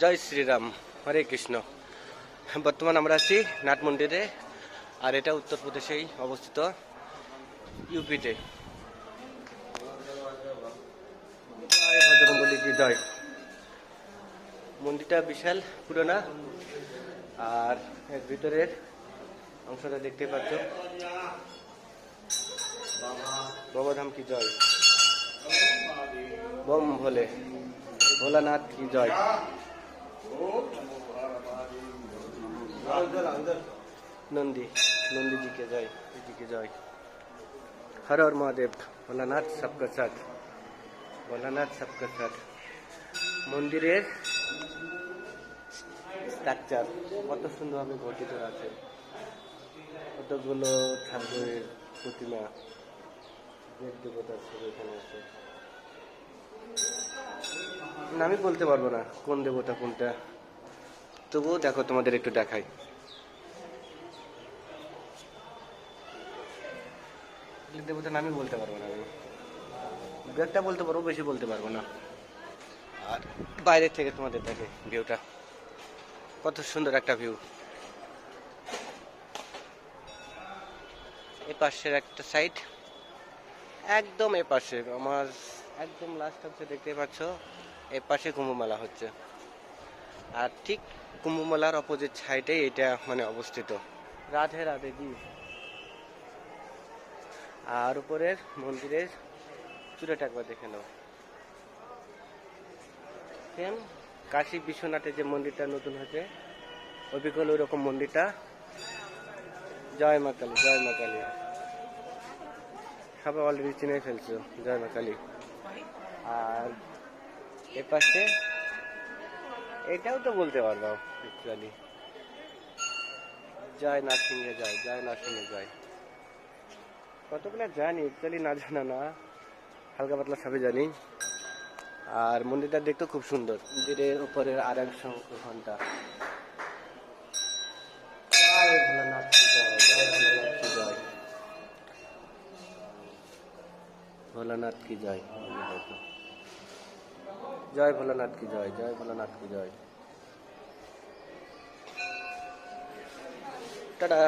জয় শ্রীরাম, হরে কৃষ্ণ। বর্তমান আমরা আছি নাট মন্দিরে, আর এটা উত্তরপ্রদেশেই অবস্থিত, ইউপিতে। জয় বজরংবলী কি জয়। মন্দিরটা বিশাল পুরোনা, আর এর ভিতরের অংশটা দেখতে পাচ্ছ। বাবাধাম কি জয়, বম ভোলে, ভোলানাথ কি জয়। नंदी नंदी जी के जय, जी के जय। हर हर महादेव, भोलानाथ सबका साथ, भोलानाथ सबका साथ। মন্দিরের স্ট্রাকচার কত সুন্দরভাবে গঠিত আছে, কতগুলো ঠাকুরের প্রতিমা, দেব দেবতার ছবি এখানে আছে। আমি বলতে পারবো না কোন দেবতা কোনটা, তবুও দেখো তোমাদের একটু দেখাই। দেবতার নামই বলতে পারবো না, আমি দু একটা বলতে পারবো, বেশি বলতে পারবো না। আর বাইরে থেকে তোমাদের দেখে ভিউটা, কত সুন্দর একটা ভিউ। এ পাশের একটা সাইড, একদম এ পাশে আমার একদম লাস্ট হচ্ছে, দেখতে পাচ্ছ এ পাশে কুম্ভ মেলা হচ্ছে, আর ঠিক কুম্ভ মেলার অপোজিট সাইডে এটা মানে অবস্থিত। রাধে রাধে জি। আর উপরের মন্দিরের চূড়াটা একবার দেখে নাও, সেম কাশী বিশ্বনাথে যে মন্দিরটা নতুন হয়েছে, অবিকল ওই রকম মন্দিরটা। জয় মা কালী, জয় মা কালী। সবাই অলরেডি চিনে ফেলছো, জয় মা কালী। আর এ পাশে এটাও তো বলতে পারবো অ্যাকচুয়ালি, জয় নরসিংহে জয়, জয় নরসিংহে জয়। কতগুলো জানি অ্যাকচুয়ালি, না জানা না, হালকা পাতলা সবই জানি। আর মন্দিরটা দেখতে খুব সুন্দর। মন্দিরের উপরের আর এক শঙ্খ ঘন্টা। জয় ভোলানাথ কি জয়, জয় ভোলানাথ কি জয়, ভোলানাথ কি জয়। জয় ভোলানাথ কি জয়, জয় ভোলানাথ কি জয়। টাটা।